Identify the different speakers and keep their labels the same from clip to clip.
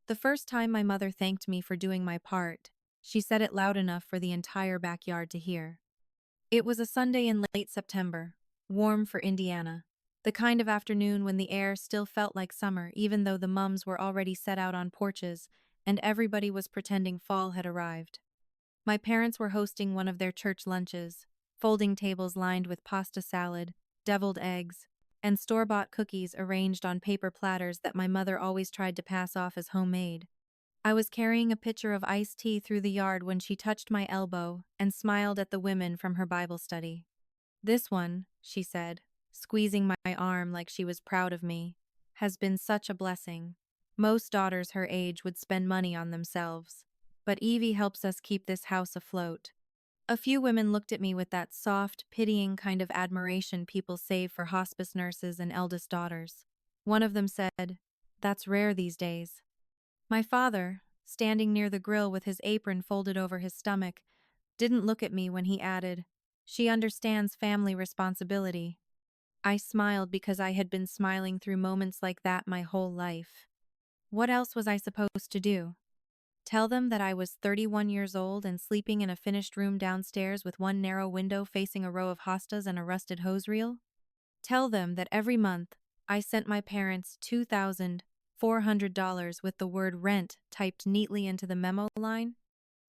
Speaker 1: The first time my mother thanked me for doing my part, she said it loud enough for the entire backyard to hear. It was a Sunday in late September, warm for Indiana. The kind of afternoon when the air still felt like summer even though the mums were already set out on porches and everybody was pretending fall had arrived. My parents were hosting one of their church lunches, folding tables lined with pasta salad, deviled eggs, and store-bought cookies arranged on paper platters that my mother always tried to pass off as homemade. I was carrying a pitcher of iced tea through the yard when she touched my elbow and smiled at the women from her Bible study. "This one," she said, squeezing my arm like she was proud of me, "has been such a blessing. Most daughters her age would spend money on themselves, but Evie helps us keep this house afloat." A few women looked at me with that soft, pitying kind of admiration people save for hospice nurses and eldest daughters. One of them said, "That's rare these days." My father, standing near the grill with his apron folded over his stomach, didn't look at me when he added, "She understands family responsibility." I smiled because I had been smiling through moments like that my whole life. What else was I supposed to do? Tell them that I was 31 years old and sleeping in a finished room downstairs with one narrow window facing a row of hostas and a rusted hose reel? Tell them that every month I sent my parents $2,400 with the word rent typed neatly into the memo line?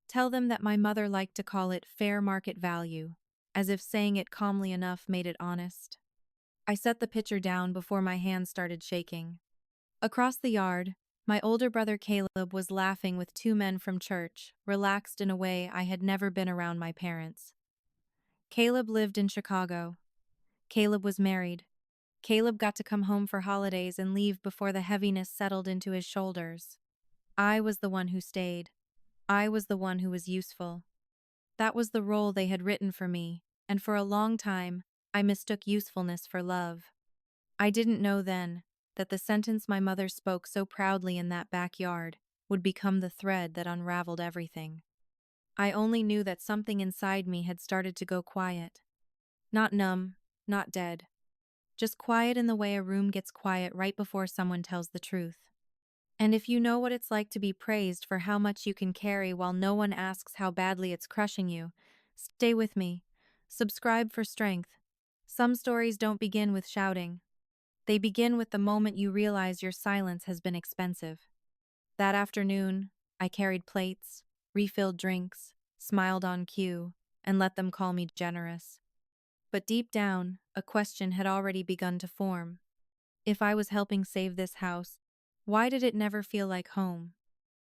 Speaker 1: Tell them that my mother liked to call it fair market value, as if saying it calmly enough made it honest. I set the pitcher down before my hands started shaking. Across the yard, my older brother Caleb was laughing with two men from church, relaxed in a way I had never been around my parents. Caleb lived in Chicago. Caleb was married. Caleb got to come home for holidays and leave before the heaviness settled into his shoulders. I was the one who stayed. I was the one who was useful. That was the role they had written for me, and for a long time, I mistook usefulness for love. I didn't know then that the sentence my mother spoke so proudly in that backyard would become the thread that unraveled everything. I only knew that something inside me had started to go quiet. Not numb, not dead. Just quiet in the way a room gets quiet right before someone tells the truth. And if you know what it's like to be praised for how much you can carry while no one asks how badly it's crushing you, stay with me. Subscribe for strength. Some stories don't begin with shouting. They begin with the moment you realize your silence has been expensive. That afternoon, I carried plates, refilled drinks, smiled on cue, and let them call me generous. But deep down, a question had already begun to form. If I was helping save this house, why did it never feel like home?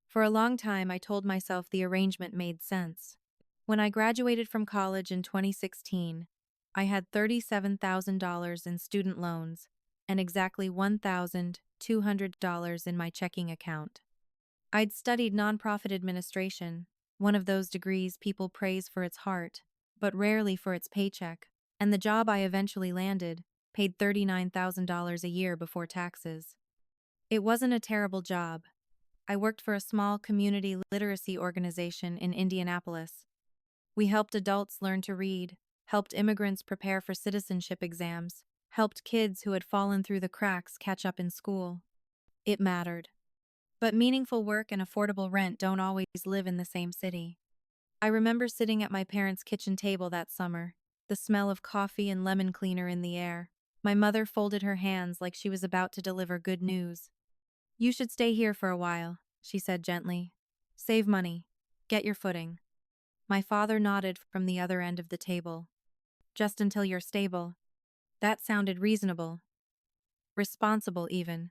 Speaker 1: For a long time, I told myself the arrangement made sense. When I graduated from college in 2016, I had $37,000 in student loans and exactly $1,200 in my checking account. I'd studied nonprofit administration, one of those degrees people praise for its heart, but rarely for its paycheck, and the job I eventually landed paid $39,000 a year before taxes. It wasn't a terrible job. I worked for a small community literacy organization in Indianapolis. We helped adults learn to read, helped immigrants prepare for citizenship exams, helped kids who had fallen through the cracks catch up in school. It mattered. But meaningful work and affordable rent don't always live in the same city. I remember sitting at my parents' kitchen table that summer, the smell of coffee and lemon cleaner in the air. My mother folded her hands like she was about to deliver good news. "You should stay here for a while," she said gently. "Save money. Get your footing." My father nodded from the other end of the table. "Just until you're stable." That sounded reasonable. Responsible, even.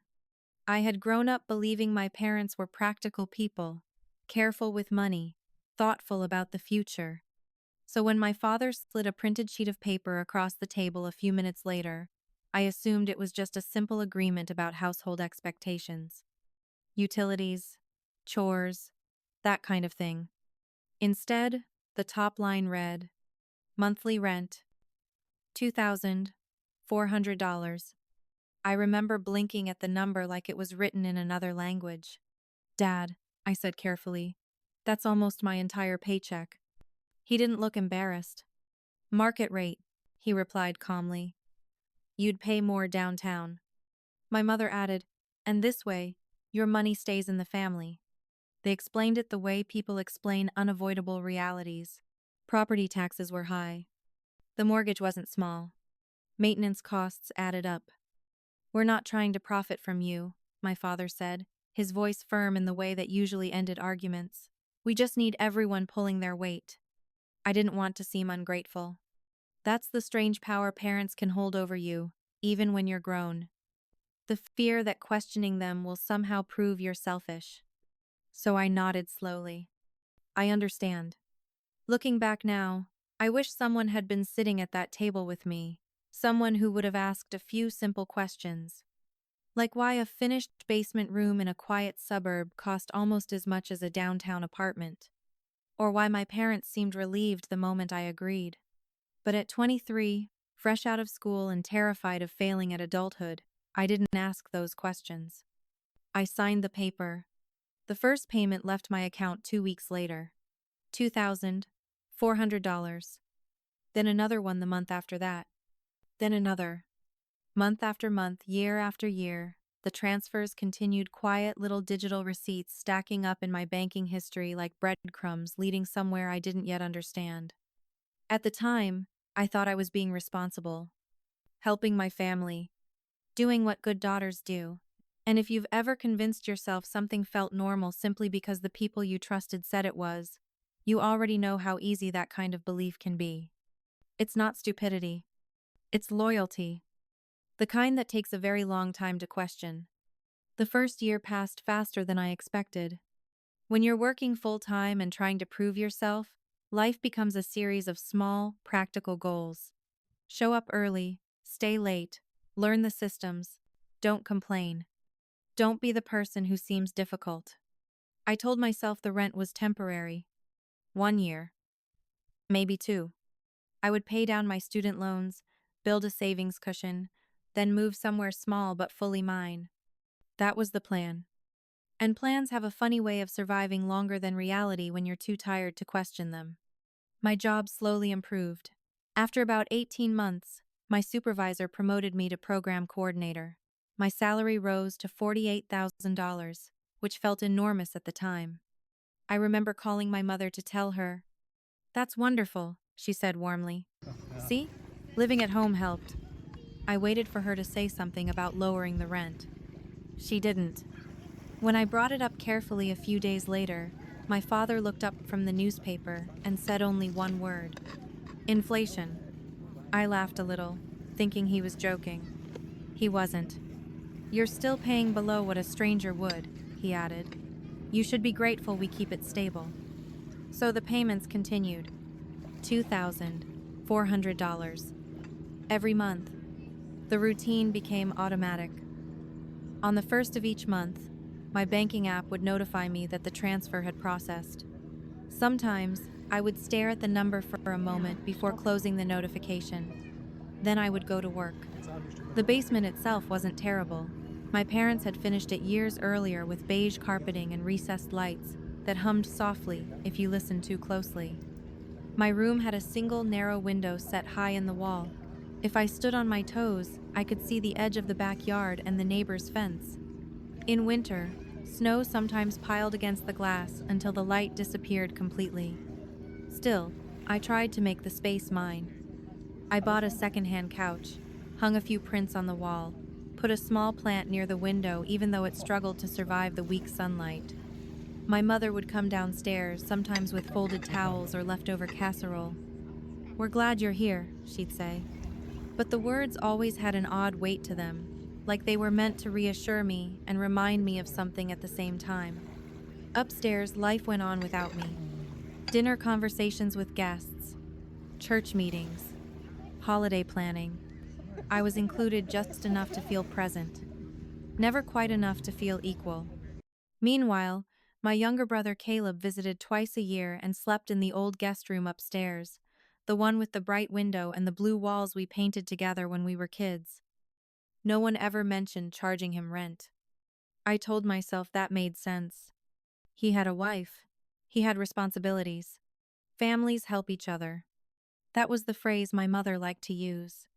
Speaker 1: I had grown up believing my parents were practical people, careful with money, thoughtful about the future. So when my father slid a printed sheet of paper across the table a few minutes later, I assumed it was just a simple agreement about household expectations. Utilities, chores, that kind of thing. Instead, the top line read, monthly rent, $2,400. I remember blinking at the number like it was written in another language. "Dad," I said carefully, "that's almost my entire paycheck." He didn't look embarrassed. "Market rate," he replied calmly. "You'd pay more downtown." My mother added, "And this way, Your money stays in the family. They explained it the way people explain unavoidable realities. Property taxes were high. The mortgage wasn't small. Maintenance costs added up. We're not trying to profit from you, my father said, his voice firm in the way that usually ended arguments. We just need everyone pulling their weight. I didn't want to seem ungrateful. That's the strange power parents can hold over you, even when you're grown. The fear that questioning them will somehow prove you're selfish. So I nodded slowly. I understand. Looking back now, I wish someone had been sitting at that table with me, someone who would have asked a few simple questions. Like why a finished basement room in a quiet suburb cost almost as much as a downtown apartment. Or why my parents seemed relieved the moment I agreed. But at 23, fresh out of school and terrified of failing at adulthood, I didn't ask those questions. I signed the paper. The first payment left my account 2 weeks later. $2,400. Then another one the month after that. Then another. Month after month, year after year, the transfers continued, quiet little digital receipts stacking up in my banking history like breadcrumbs leading somewhere I didn't yet understand. At the time, I thought I was being responsible, helping my family, doing what good daughters do. And if you've ever convinced yourself something felt normal simply because the people you trusted said it was, you already know how easy that kind of belief can be. It's not stupidity. It's loyalty. The kind that takes a very long time to question. The first year passed faster than I expected. When you're working full-time and trying to prove yourself, life becomes a series of small, practical goals. Show up early, stay late, learn the systems, don't complain. Don't be the person who seems difficult. I told myself the rent was temporary. 1 year. Maybe 2. I would pay down my student loans, build a savings cushion, then move somewhere small but fully mine. That was the plan. And plans have a funny way of surviving longer than reality when you're too tired to question them. My job slowly improved. After about 18 months, my supervisor promoted me to program coordinator. My salary rose to $48,000, which felt enormous at the time. I remember calling my mother to tell her, "That's wonderful," she said warmly. "See? Living at home helped." I waited for her to say something about lowering the rent. She didn't. When I brought it up carefully a few days later, my father looked up from the newspaper and said only one word: inflation. I laughed a little, thinking he was joking. He wasn't. "You're still paying below what a stranger would," he added. "You should be grateful we keep it stable." So the payments continued. $2,400. Every month. The routine became automatic. On the first of each month, my banking app would notify me that the transfer had processed. Sometimes, I would stare at the number for a moment before closing the notification. Then I would go to work. The basement itself wasn't terrible. My parents had finished it years earlier with beige carpeting and recessed lights that hummed softly if you listened too closely. My room had a single narrow window set high in the wall. If I stood on my toes, I could see the edge of the backyard and the neighbor's fence. In winter, snow sometimes piled against the glass until the light disappeared completely. Still, I tried to make the space mine. I bought a secondhand couch, hung a few prints on the wall, put a small plant near the window even though it struggled to survive the weak sunlight. My mother would come downstairs, sometimes with folded towels or leftover casserole. "We're glad you're here," she'd say. But the words always had an odd weight to them, like they were meant to reassure me and remind me of something at the same time. Upstairs, life went on without me. Dinner conversations with guests, church meetings, holiday planning. I was included just enough to feel present, never quite enough to feel equal. Meanwhile, my younger brother Caleb visited twice a year and slept in the old guest room upstairs, the one with the bright window and the blue walls we painted together when we were kids. No one ever mentioned charging him rent. I told myself that made sense. He had a wife. He had responsibilities. Families help each other. That was the phrase my mother liked to use.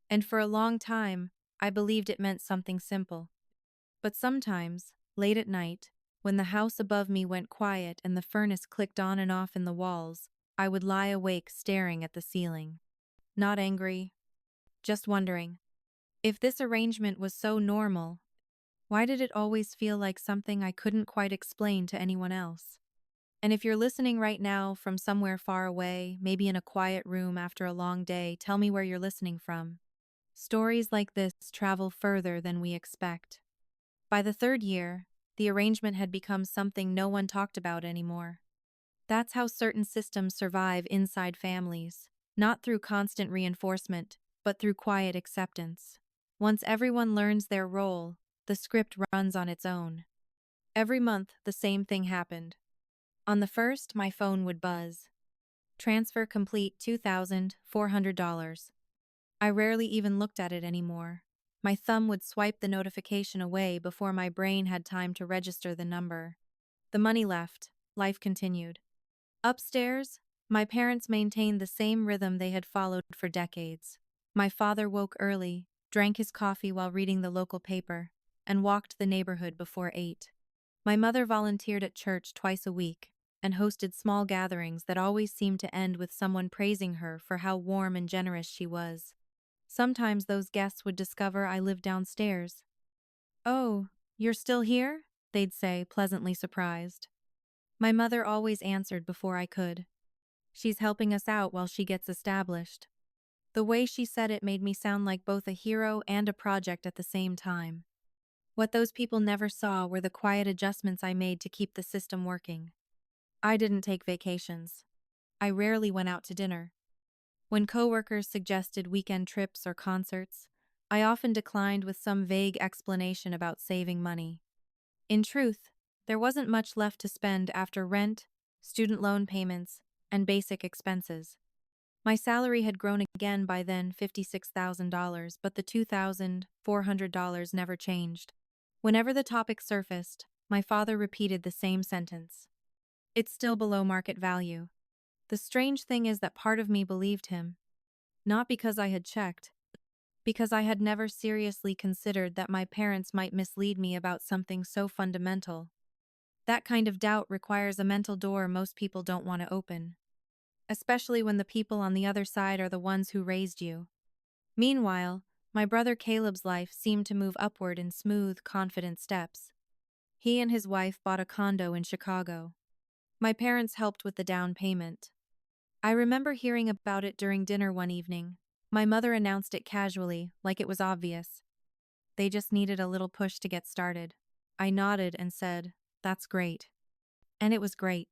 Speaker 1: And for a long time, I believed it meant something simple. But sometimes, Late at night, when the house above me went quiet and the furnace clicked on and off in the walls, I would lie awake staring at the ceiling. Not angry, just wondering. If this arrangement was so normal, why did it always feel like something I couldn't quite explain to anyone else? And if you're listening right now from somewhere far away, maybe in a quiet room after a long day, tell me where you're listening from. Stories like this travel further than we expect. By the third year, the arrangement had become something no one talked about anymore. That's how certain systems survive inside families, not through constant reinforcement, but through quiet acceptance. Once everyone learns their role, the script runs on its own. Every month, the same thing happened. On the first, my phone would buzz. Transfer complete $2,400. I rarely even looked at it anymore. My thumb would swipe the notification away before my brain had time to register the number. The money left. Life continued. Upstairs, my parents maintained the same rhythm they had followed for decades. My father woke early, drank his coffee while reading the local paper, and walked the neighborhood before 8. My mother volunteered at church twice a week and hosted small gatherings that always seemed to end with someone praising her for how warm and generous she was. Sometimes those guests would discover I lived downstairs. "Oh, you're still here?" they'd say, pleasantly surprised. My mother always answered before I could. "She's helping us out while she gets established." The way she said it made me sound like both a hero and a project at the same time. What those people never saw were the quiet adjustments I made to keep the system working. I didn't take vacations. I rarely went out to dinner. When coworkers suggested weekend trips or concerts, I often declined with some vague explanation about saving money. In truth, there wasn't much left to spend after rent, student loan payments, and basic expenses. My salary had grown again by then $56,000, but the $2,400 never changed. Whenever the topic surfaced, my father repeated the same sentence. "It's still below market value." The strange thing is that part of me believed him. Not because I had checked, because I had never seriously considered that my parents might mislead me about something so fundamental. That kind of doubt requires a mental door most people don't want to open, especially when the people on the other side are the ones who raised you. Meanwhile, my brother Caleb's life seemed to move upward in smooth, confident steps. He and his wife bought a condo in Chicago. My parents helped with the down payment. I remember hearing about it during dinner one evening. My mother announced it casually, like it was obvious. They just needed a little push to get started. I nodded and said, "That's great." And it was great.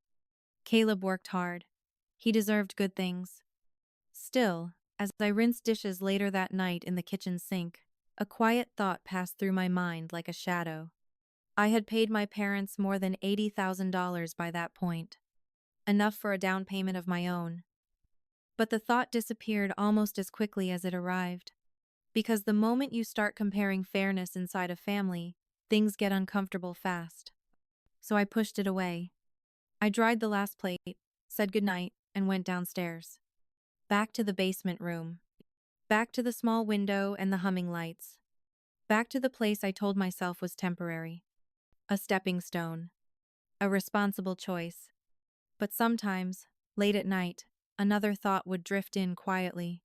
Speaker 1: Caleb worked hard. He deserved good things. Still, as I rinsed dishes later that night in the kitchen sink, a quiet thought passed through my mind like a shadow. I had paid my parents more than $80,000 by that point, enough for a down payment of my own. But the thought disappeared almost as quickly as it arrived. Because the moment you start comparing fairness inside a family, things get uncomfortable fast. So I pushed it away. I dried the last plate, said goodnight, and went downstairs. Back to the basement room. Back to the small window and the humming lights. Back to the place I told myself was temporary. A stepping stone. A responsible choice. But sometimes, late at night, another thought would drift in quietly.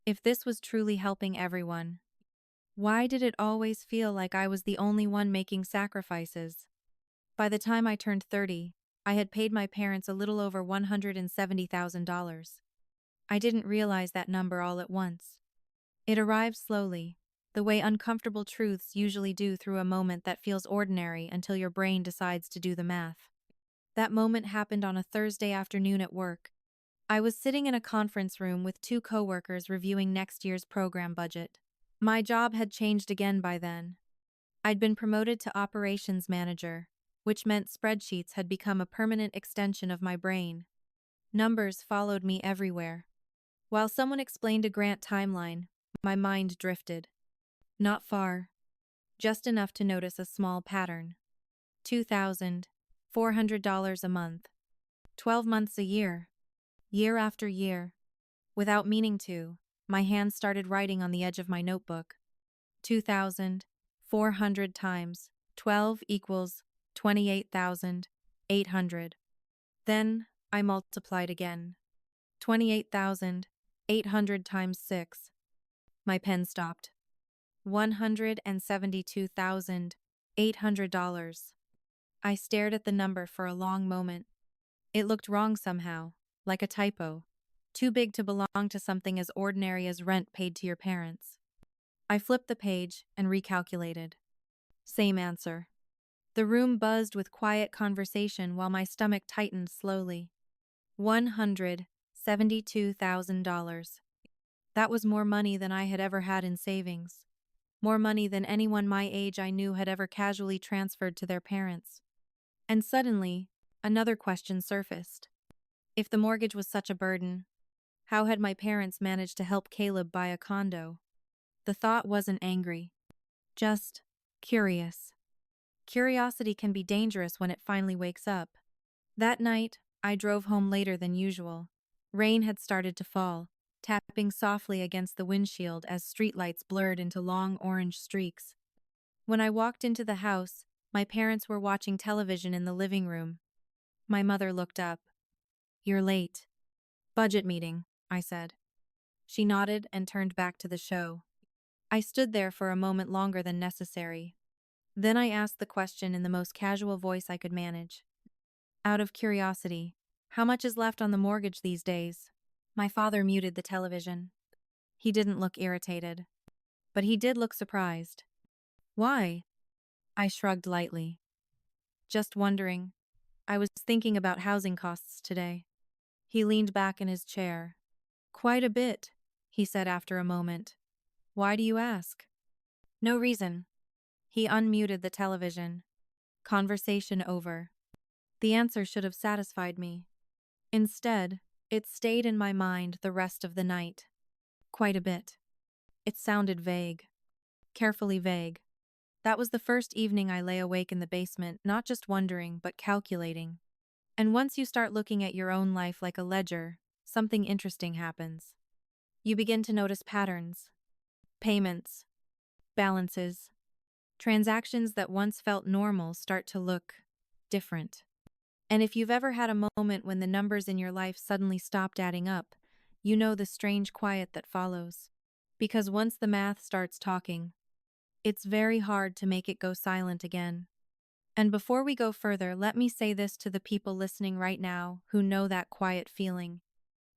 Speaker 1: If this was truly helping everyone, why did it always feel like I was the only one making sacrifices? By the time I turned 30, I had paid my parents a little over $170,000. I didn't realize that number all at once. It arrived slowly, the way uncomfortable truths usually do through a moment that feels ordinary until your brain decides to do the math. That moment happened on a Thursday afternoon at work. I was sitting in a conference room with two coworkers reviewing next year's program budget. My job had changed again by then. I'd been promoted to operations manager, which meant spreadsheets had become a permanent extension of my brain. Numbers followed me everywhere. While someone explained a grant timeline, my mind drifted. Not far. Just enough to notice a small pattern. $2,400 a month. 12 months a year. Year after year. Without meaning to, my hands started writing on the edge of my notebook. 2,400 times 12 equals 28,800. Then I multiplied again. 28,800 times 6. My pen stopped. $172,800. I stared at the number for a long moment. It looked wrong somehow, like a typo. Too big to belong to something as ordinary as rent paid to your parents. I flipped the page and recalculated. Same answer. The room buzzed with quiet conversation while my stomach tightened slowly. $172,000. That was more money than I had ever had in savings. More money than anyone my age I knew had ever casually transferred to their parents. And suddenly, another question surfaced. If the mortgage was such a burden, how had my parents managed to help Caleb buy a condo? The thought wasn't angry, just curious. Curiosity can be dangerous when it finally wakes up. That night, I drove home later than usual. Rain had started to fall, tapping softly against the windshield as streetlights blurred into long orange streaks. When I walked into the house, my parents were watching television in the living room. My mother looked up. "You're late." "Budget meeting," I said. She nodded and turned back to the show. I stood there for a moment longer than necessary. Then I asked the question in the most casual voice I could manage. "Out of curiosity, how much is left on the mortgage these days?" My father muted the television. He didn't look irritated, but he did look surprised. "Why?" I shrugged lightly. "Just wondering. I was thinking about housing costs today." He leaned back in his chair. "Quite a bit," he said after a moment. "Why do you ask?" "No reason." He unmuted the television. Conversation over. The answer should have satisfied me. Instead, it stayed in my mind the rest of the night. Quite a bit. It sounded vague. Carefully vague. That was the first evening I lay awake in the basement, not just wondering, but calculating. And once you start looking at your own life like a ledger, something interesting happens. You begin to notice patterns. Payments. Balances. Transactions that once felt normal start to look different. And if you've ever had a moment when the numbers in your life suddenly stopped adding up, you know the strange quiet that follows. Because once the math starts talking, it's very hard to make it go silent again. And before we go further, let me say this to the people listening right now who know that quiet feeling.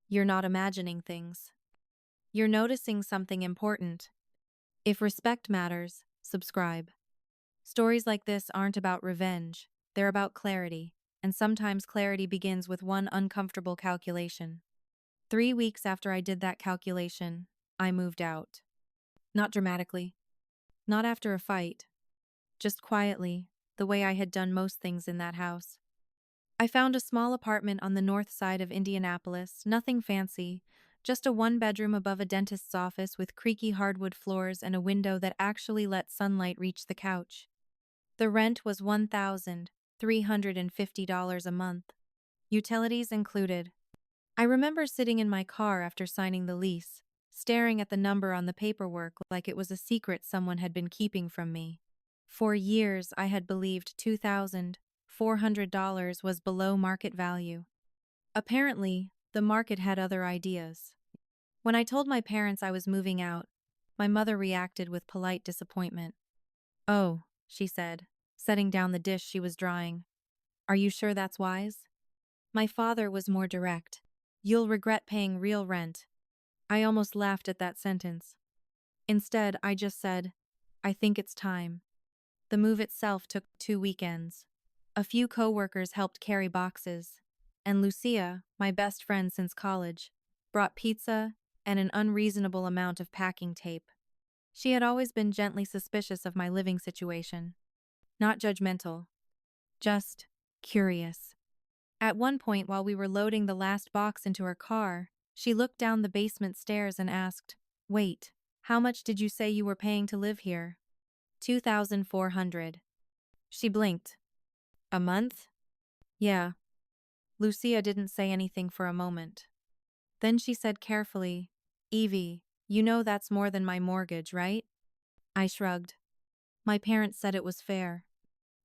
Speaker 1: You're not imagining things. You're noticing something important. If respect matters, subscribe. Stories like this aren't about revenge, they're about clarity, and sometimes clarity begins with one uncomfortable calculation. 3 weeks after I did that calculation, I moved out. Not dramatically. Not after a fight. Just quietly, the way I had done most things in that house. I found a small apartment on the north side of Indianapolis, nothing fancy, just a one-bedroom above a dentist's office with creaky hardwood floors and a window that actually let sunlight reach the couch. The rent was $1,350 a month. Utilities included. I remember sitting in my car after signing the lease, staring at the number on the paperwork like it was a secret someone had been keeping from me. For years, I had believed $2,400 was below market value. Apparently, the market had other ideas. When I told my parents I was moving out, my mother reacted with polite disappointment. "Oh," she said, setting down the dish she was drying. "Are you sure that's wise?" My father was more direct. "You'll regret paying real rent." I almost laughed at that sentence. Instead, I just said, "I think it's time." The move itself took 2 weekends. A few co-workers helped carry boxes, and Lucia, my best friend since college, brought pizza and an unreasonable amount of packing tape. She had always been gently suspicious of my living situation. Not judgmental, just curious. At one point, while we were loading the last box into her car, she looked down the basement stairs and asked, "Wait, how much did you say you were paying to live here?" $2,400. She blinked. "A month?" "Yeah." Lucia didn't say anything for a moment. Then she said carefully, "Evie, you know that's more than my mortgage, right?" I shrugged. My parents said it was fair.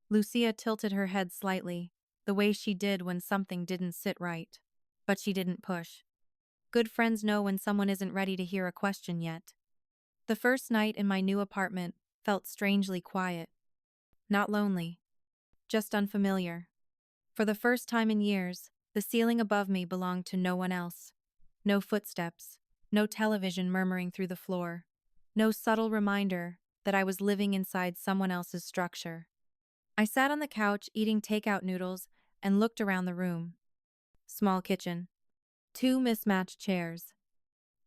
Speaker 1: Lucia tilted her head slightly, the way she did when something didn't sit right. But she didn't push. Good friends know when someone isn't ready to hear a question yet. The first night in my new apartment felt strangely quiet. Not lonely, just unfamiliar. For the first time in years, the ceiling above me belonged to no one else. No footsteps, no television murmuring through the floor, no subtle reminder that I was living inside someone else's structure. I sat on the couch eating takeout noodles and looked around the room. Small kitchen. Two mismatched chairs.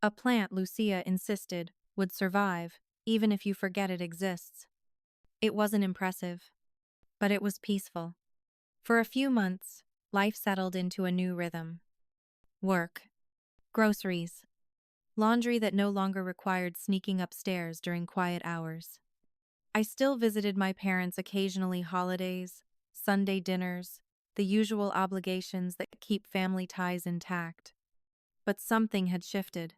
Speaker 1: A plant Lucia insisted would survive even if you forget it exists. It wasn't impressive, but it was peaceful. For a few months, life settled into a new rhythm. Work. Groceries. Laundry that no longer required sneaking upstairs during quiet hours. I still visited my parents occasionally holidays, Sunday dinners, the usual obligations that keep family ties intact. But something had shifted.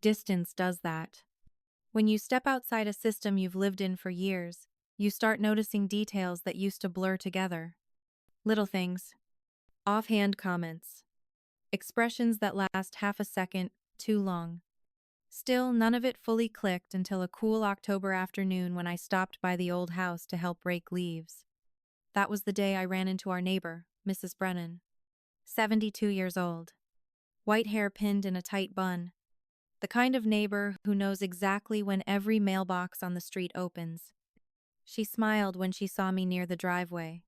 Speaker 1: Distance does that. When you step outside a system you've lived in for years, you start noticing details that used to blur together. Little things. Offhand comments. Expressions that last half a second too long. Still, none of it fully clicked until a cool October afternoon when I stopped by the old house to help rake leaves. That was the day I ran into our neighbor, Mrs. Brennan. 72 years old. White hair pinned in a tight bun. The kind of neighbor who knows exactly when every mailbox on the street opens. She smiled when she saw me near the driveway.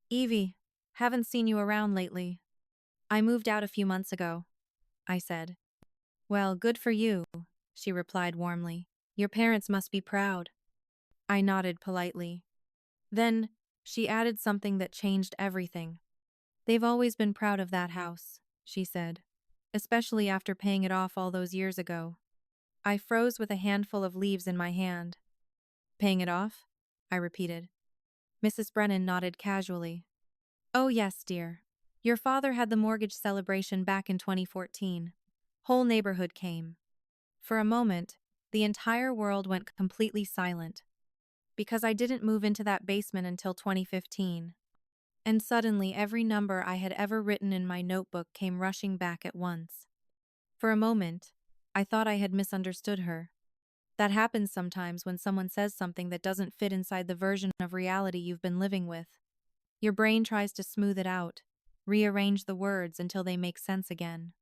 Speaker 1: "Evie, haven't seen you around lately." "I moved out a few months ago," I said. "Well, good for you," she replied warmly. "Your parents must be proud." I nodded politely. Then, she added something that changed everything. "They've always been proud of that house," she said, "especially after paying it off all those years ago." I froze with a handful of leaves in my hand. "Paying it off?" I repeated. Mrs. Brennan nodded casually. "Oh yes, dear. Your father had the mortgage celebration back in 2014. Whole neighborhood came." For a moment, the entire world went completely silent. Because I didn't move into that basement until 2015. And suddenly every number I had ever written in my notebook came rushing back at once. For a moment, I thought I had misunderstood her. That happens sometimes when someone says something that doesn't fit inside the version of reality you've been living with. Your brain tries to smooth it out, rearrange the words until they make sense again.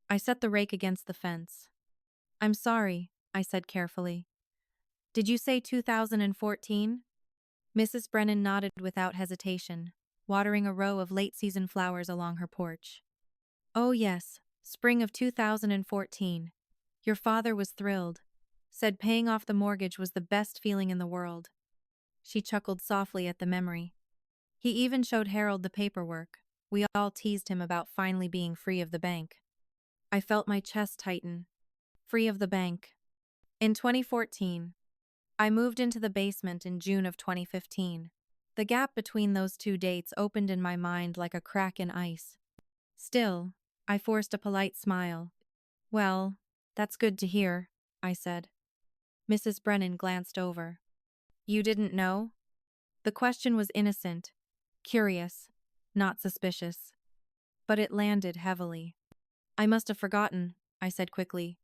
Speaker 1: I set the rake against the fence. "I'm sorry," I said carefully. "Did you say 2014? Mrs. Brennan nodded without hesitation, watering a row of late-season flowers along her porch. "Oh yes, spring of 2014. Your father was thrilled. Said paying off the mortgage was the best feeling in the world." She chuckled softly at the memory. "He even showed Harold the paperwork. We all teased him about finally being free of the bank." I felt my chest tighten. Free of the bank. In 2014. I moved into the basement in June of 2015. The gap between those two dates opened in my mind like a crack in ice. Still, I forced a polite smile. "Well, that's good to hear," I said. Mrs. Brennan glanced over. "You didn't know?" The question was innocent, curious, not suspicious. But it landed heavily. "I must have forgotten," I said quickly.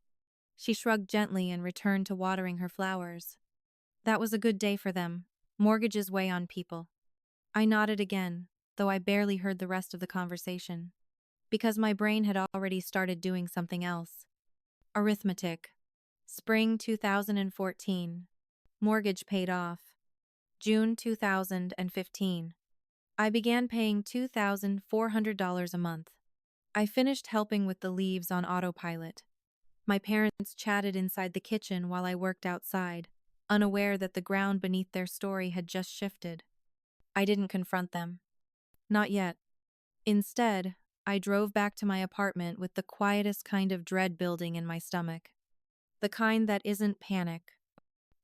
Speaker 1: She shrugged gently and returned to watering her flowers. "That was a good day for them. Mortgages weigh on people." I nodded again, though I barely heard the rest of the conversation. Because my brain had already started doing something else. Arithmetic. Spring 2014. Mortgage paid off. June 2015. I began paying $2,400 a month. I finished helping with the leaves on autopilot. My parents chatted inside the kitchen while I worked outside, unaware that the ground beneath their story had just shifted. I didn't confront them. Not yet. Instead, I drove back to my apartment with the quietest kind of dread building in my stomach. The kind that isn't panic.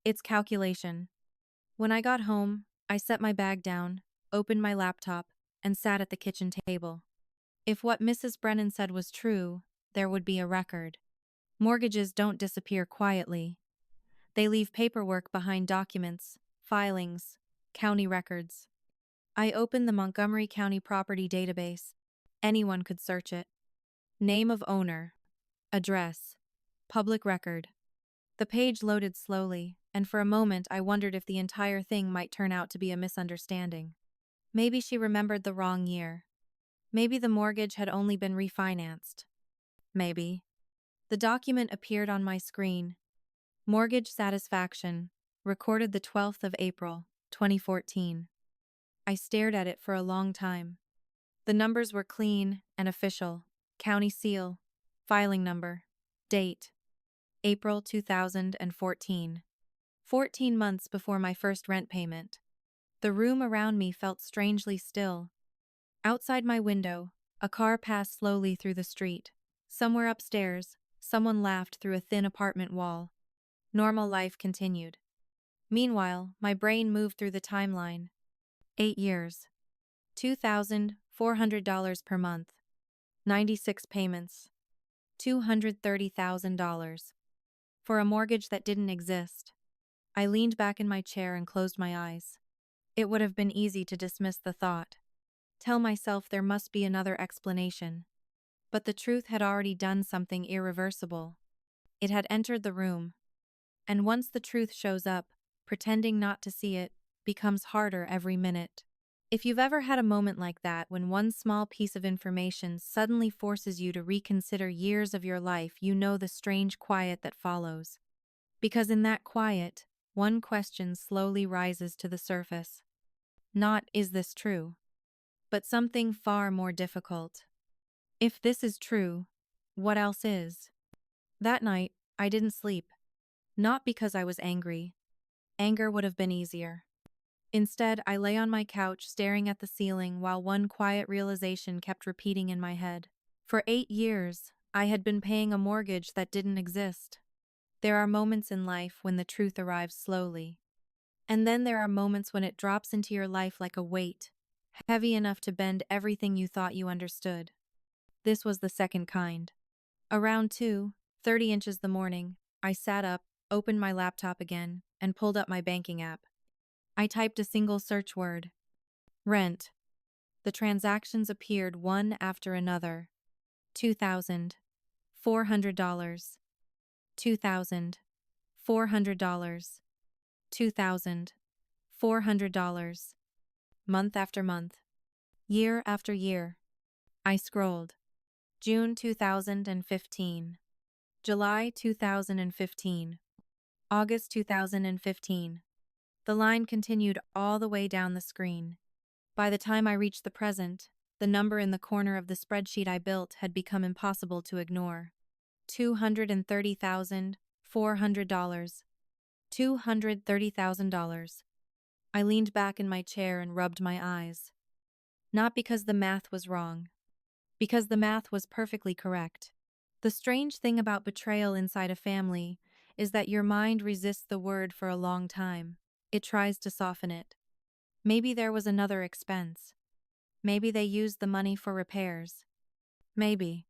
Speaker 1: It's calculation. When I got home, I set my bag down, opened my laptop, and sat at the kitchen table. If what Mrs. Brennan said was true, there would be a record. Mortgages don't disappear quietly. They leave paperwork behind documents, filings, county records. I opened the Montgomery County Property Database. Anyone could search it. Name of owner, address, public record. The page loaded slowly, and for a moment I wondered if the entire thing might turn out to be a misunderstanding. Maybe she remembered the wrong year. Maybe the mortgage had only been refinanced. Maybe. The document appeared on my screen. Mortgage satisfaction, recorded the 12th of April, 2014. I stared at it for a long time. The numbers were clean and official. County seal, filing number, date, April 2014. 14 months before my first rent payment. The room around me felt strangely still. Outside my window, a car passed slowly through the street. Somewhere upstairs, someone laughed through a thin apartment wall. Normal life continued. Meanwhile, my brain moved through the timeline. 8 years. $2,400 per month. 96 payments. $230,000. For a mortgage that didn't exist. I leaned back in my chair and closed my eyes. It would have been easy to dismiss the thought. Tell myself there must be another explanation. But the truth had already done something irreversible. It had entered the room. And once the truth shows up, pretending not to see it becomes harder every minute. If you've ever had a moment like that when one small piece of information suddenly forces you to reconsider years of your life, you know the strange quiet that follows. Because in that quiet, one question slowly rises to the surface. Not, is this true? But something far more difficult. If this is true, what else is? That night, I didn't sleep. Not because I was angry. Anger would have been easier. Instead, I lay on my couch staring at the ceiling while one quiet realization kept repeating in my head. For 8 years, I had been paying a mortgage that didn't exist. There are moments in life when the truth arrives slowly. And then there are moments when it drops into your life like a weight, heavy enough to bend everything you thought you understood. This was the second kind. Around 2:30 inches the morning, I sat up, opened my laptop again, and pulled up my banking app. I typed a single search word. Rent. The transactions appeared one after another. $2,400. $2,400. $2,400. Month after month. Year after year. I scrolled. June 2015. July 2015. August 2015. The line continued all the way down the screen. By the time I reached the present, the number in the corner of the spreadsheet I built had become impossible to ignore. $230,400. $230,000. I leaned back in my chair and rubbed my eyes. Not because the math was wrong. Because the math was perfectly correct. The strange thing about betrayal inside a family is that your mind resists the word for a long time. It tries to soften it. Maybe there was another expense. Maybe they used the money for repairs. Maybe.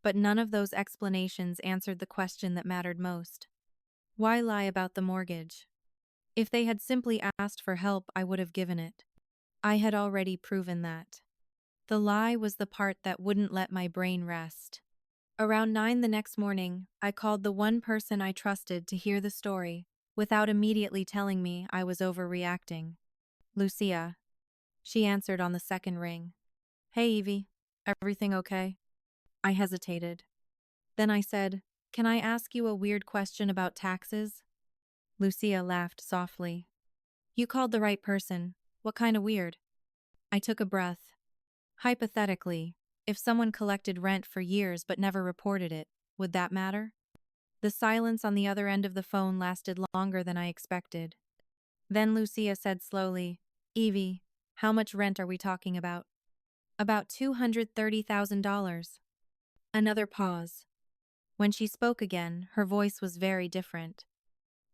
Speaker 1: But none of those explanations answered the question that mattered most. Why lie about the mortgage? If they had simply asked for help, I would have given it. I had already proven that. The lie was the part that wouldn't let my brain rest. Around 9 the next morning, I called the one person I trusted to hear the story, without immediately telling me I was overreacting. Lucia. She answered on the second ring. Hey, Evie. Everything okay? I hesitated. Then I said, Can I ask you a weird question about taxes? Lucia laughed softly. You called the right person. What kind of weird? I took a breath. Hypothetically, if someone collected rent for years but never reported it, would that matter? The silence on the other end of the phone lasted longer than I expected. Then Lucia said slowly, Evie, how much rent are we talking about? About $230,000. Another pause. When she spoke again, her voice was very different.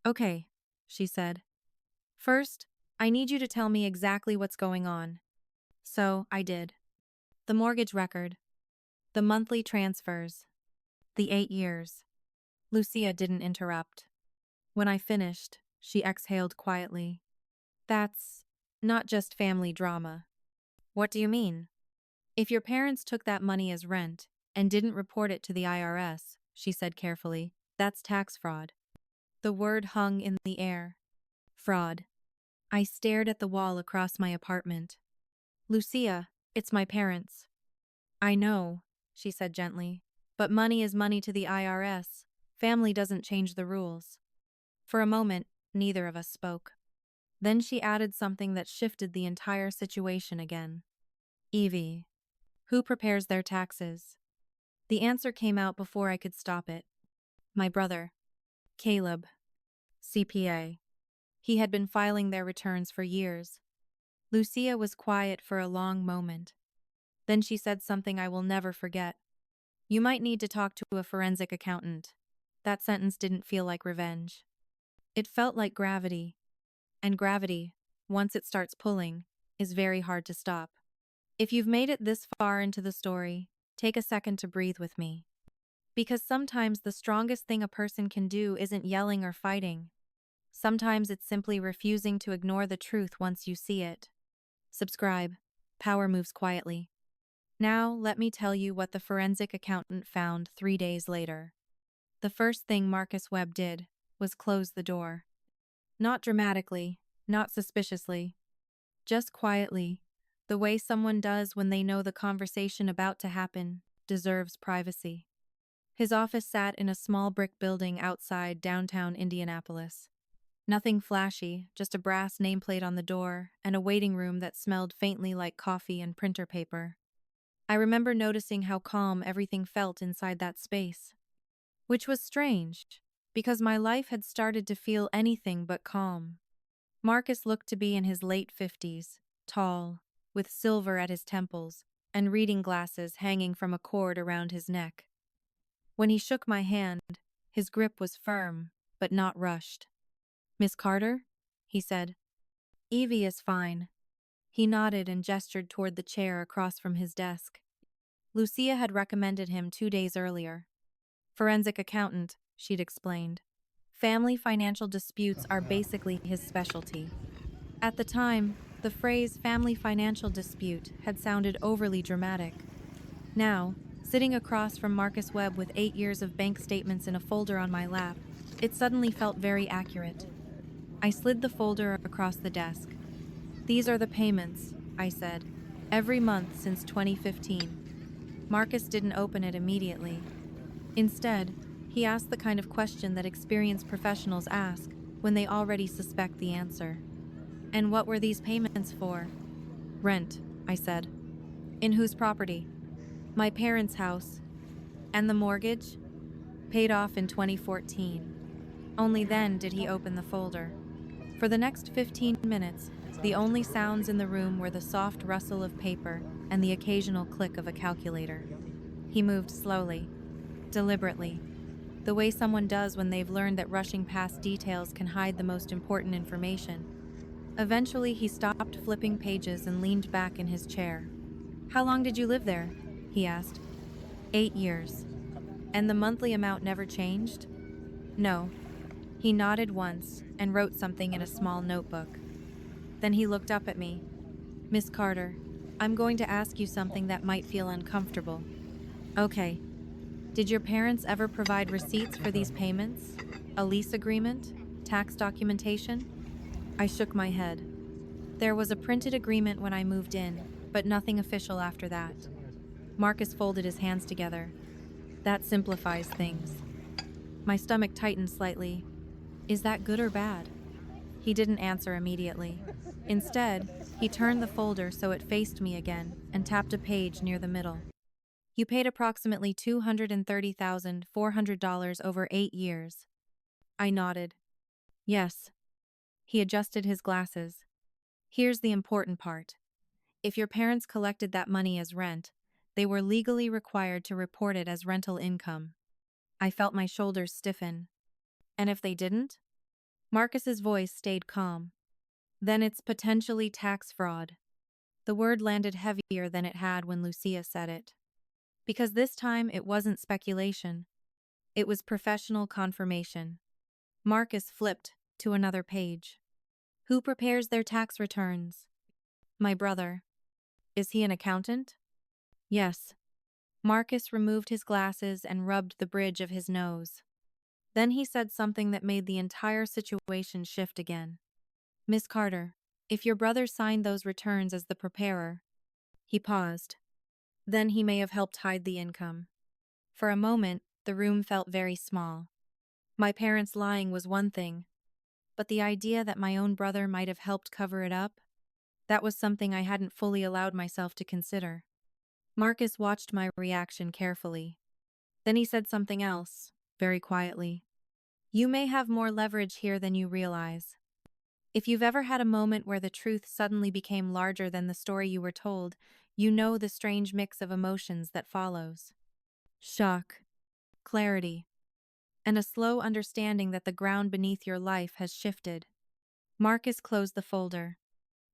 Speaker 1: Okay, she said. First, I need you to tell me exactly what's going on. So, I did. The mortgage record. The monthly transfers. The 8 years. Lucia didn't interrupt. When I finished, she exhaled quietly. That's not just family drama. What do you mean? If your parents took that money as rent and didn't report it to the IRS, she said carefully, that's tax fraud. The word hung in the air. Fraud. I stared at the wall across my apartment. Lucia, it's my parents. I know, she said gently, but money is money to the IRS. Family doesn't change the rules. For a moment, neither of us spoke. Then she added something that shifted the entire situation again. Evie. Who prepares their taxes? The answer came out before I could stop it. My brother. Caleb. CPA. He had been filing their returns for years. Lucia was quiet for a long moment. Then she said something I will never forget. You might need to talk to a forensic accountant. That sentence didn't feel like revenge. It felt like gravity. And gravity, once it starts pulling, is very hard to stop. If you've made it this far into the story, take a second to breathe with me. Because sometimes the strongest thing a person can do isn't yelling or fighting. Sometimes it's simply refusing to ignore the truth once you see it. Subscribe. Power moves quietly. Now, let me tell you what the forensic accountant found 3 days later. The first thing Marcus Webb did was close the door. Not dramatically, not suspiciously. Just quietly, the way someone does when they know the conversation about to happen deserves privacy. His office sat in a small brick building outside downtown Indianapolis. Nothing flashy, just a brass nameplate on the door and a waiting room that smelled faintly like coffee and printer paper. I remember noticing how calm everything felt inside that space. Which was strange, because my life had started to feel anything but calm. Marcus looked to be in his late 50s, tall, with silver at his temples, and reading glasses hanging from a cord around his neck. When he shook my hand, his grip was firm, but not rushed. Miss Carter? He said. Evie is fine. He nodded and gestured toward the chair across from his desk. Lucia had recommended him 2 days earlier. Forensic accountant, she'd explained. Family financial disputes are basically his specialty. At the time, the phrase family financial dispute had sounded overly dramatic. Now, sitting across from Marcus Webb with 8 years of bank statements in a folder on my lap, it suddenly felt very accurate. I slid the folder across the desk. These are the payments, I said, every month since 2015. Marcus didn't open it immediately. Instead, he asked the kind of question that experienced professionals ask when they already suspect the answer. And what were these payments for? Rent, I said. In whose property? My parents' house. And the mortgage? Paid off in 2014. Only then did he open the folder. For the next 15 minutes, the only sounds in the room were the soft rustle of paper and the occasional click of a calculator. He moved slowly, deliberately, the way someone does when they've learned that rushing past details can hide the most important information. Eventually, he stopped flipping pages and leaned back in his chair. How long did you live there? He asked. 8 years. And the monthly amount never changed? No. He nodded once and wrote something in a small notebook. Then he looked up at me. Miss Carter, I'm going to ask you something that might feel uncomfortable. Okay. Did your parents ever provide receipts for these payments? A lease agreement? Tax documentation? I shook my head. There was a printed agreement when I moved in, but nothing official after that. Marcus folded his hands together. That simplifies things. My stomach tightened slightly. Is that good or bad? He didn't answer immediately. Instead, he turned the folder so it faced me again and tapped a page near the middle. You paid approximately $230,400 over 8 years. I nodded. Yes. He adjusted his glasses. Here's the important part. If your parents collected that money as rent, they were legally required to report it as rental income. I felt my shoulders stiffen. And if they didn't? Marcus's voice stayed calm. Then it's potentially tax fraud. The word landed heavier than it had when Lucia said it. Because this time it wasn't speculation. It was professional confirmation. Marcus flipped to another page. Who prepares their tax returns? My brother. Is he an accountant? Yes. Marcus removed his glasses and rubbed the bridge of his nose. Then he said something that made the entire situation shift again. Miss Carter, if your brother signed those returns as the preparer. He paused. Then he may have helped hide the income. For a moment, the room felt very small. My parents lying was one thing, but the idea that my own brother might have helped cover it up, that was something I hadn't fully allowed myself to consider. Marcus watched my reaction carefully. Then he said something else, very quietly. You may have more leverage here than you realize. If you've ever had a moment where the truth suddenly became larger than the story you were told, you know the strange mix of emotions that follows. Shock, clarity, and a slow understanding that the ground beneath your life has shifted. Marcus closed the folder.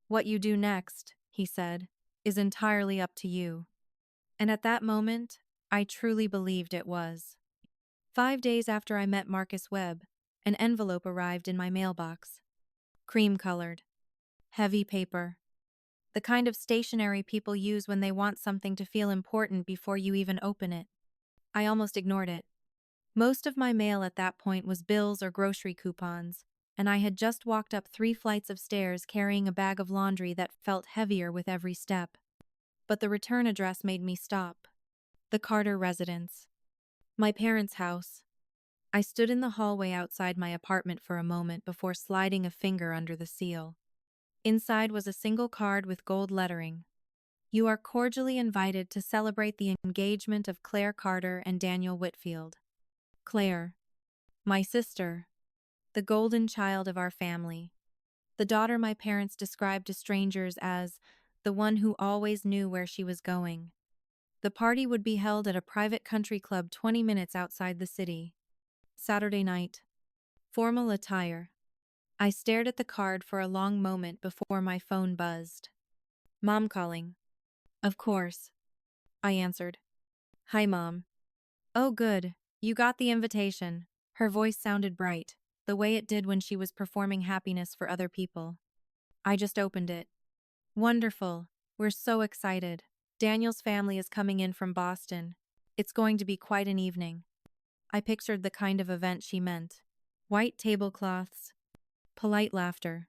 Speaker 1: What you do next, he said, is entirely up to you. And at that moment, I truly believed it was. 5 days after I met Marcus Webb, an envelope arrived in my mailbox. Cream-colored. Heavy paper. The kind of stationery people use when they want something to feel important before you even open it. I almost ignored it. Most of my mail at that point was bills or grocery coupons, and I had just walked up 3 flights of stairs carrying a bag of laundry that felt heavier with every step. But the return address made me stop. The Carter residence. My parents' house. I stood in the hallway outside my apartment for a moment before sliding a finger under the seal. Inside was a single card with gold lettering. You are cordially invited to celebrate the engagement of Claire Carter and Daniel Whitfield. Claire. My sister. The golden child of our family. The daughter my parents described to strangers as the one who always knew where she was going. The party would be held at a private country club 20 minutes outside the city. Saturday night. Formal attire. I stared at the card for a long moment before my phone buzzed. Mom calling. Of course. I answered. Hi, Mom. Oh, good. You got the invitation. Her voice sounded bright, the way it did when she was performing happiness for other people. I just opened it. Wonderful. We're so excited. Daniel's family is coming in from Boston. It's going to be quite an evening. I pictured the kind of event she meant. White tablecloths. Polite laughter.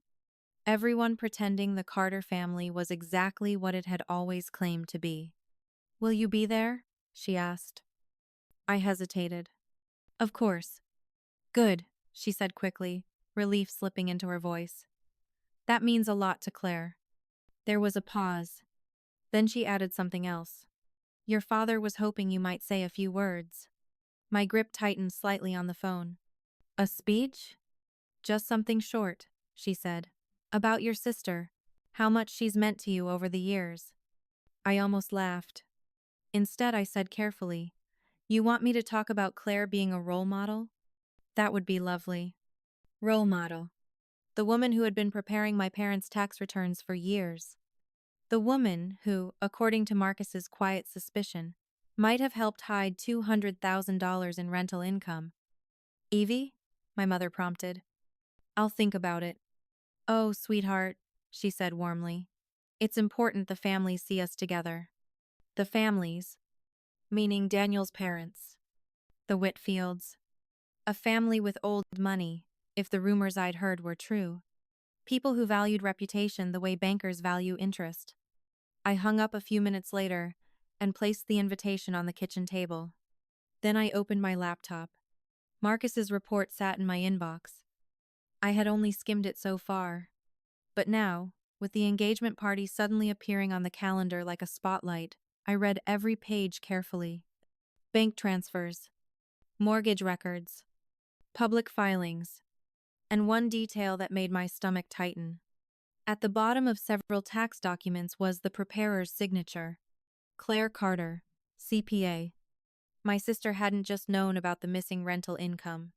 Speaker 1: Everyone pretending the Carter family was exactly what it had always claimed to be. Will you be there? She asked. I hesitated. Of course. Good, she said quickly, relief slipping into her voice. That means a lot to Claire. There was a pause. Then she added something else. Your father was hoping you might say a few words. My grip tightened slightly on the phone. A speech? Just something short, she said. About your sister. How much she's meant to you over the years. I almost laughed. Instead, I said carefully, You want me to talk about Claire being a role model? That would be lovely. Role model. The woman who had been preparing my parents' tax returns for years. The woman who, according to Marcus's quiet suspicion, might have helped hide $200,000 in rental income. Evie? My mother prompted. I'll think about it. Oh, sweetheart, she said warmly. It's important the families see us together. The families, meaning Daniel's parents. The Whitfields. A family with old money, if the rumors I'd heard were true. People who valued reputation the way bankers value interest. I hung up a few minutes later and placed the invitation on the kitchen table. Then I opened my laptop. Marcus's report sat in my inbox. I had only skimmed it so far. But now, with the engagement party suddenly appearing on the calendar like a spotlight, I read every page carefully. Bank transfers, mortgage records, public filings, and one detail that made my stomach tighten. At the bottom of several tax documents was the preparer's signature. Claire Carter, CPA. My sister hadn't just known about the missing rental income.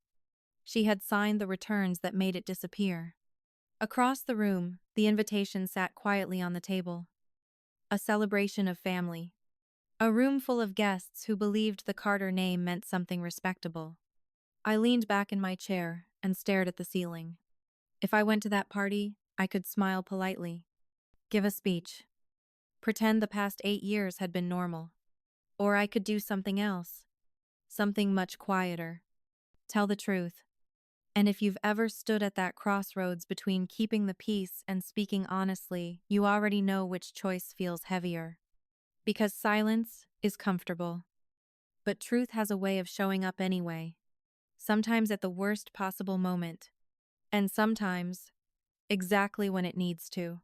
Speaker 1: She had signed the returns that made it disappear. Across the room, the invitation sat quietly on the table. A celebration of family. A room full of guests who believed the Carter name meant something respectable. I leaned back in my chair and stared at the ceiling. If I went to that party, I could smile politely. Give a speech. Pretend the past 8 years had been normal. Or I could do something else. Something much quieter. Tell the truth. And if you've ever stood at that crossroads between keeping the peace and speaking honestly, you already know which choice feels heavier. Because silence is comfortable. But truth has a way of showing up anyway. Sometimes at the worst possible moment. And sometimes exactly when it needs to.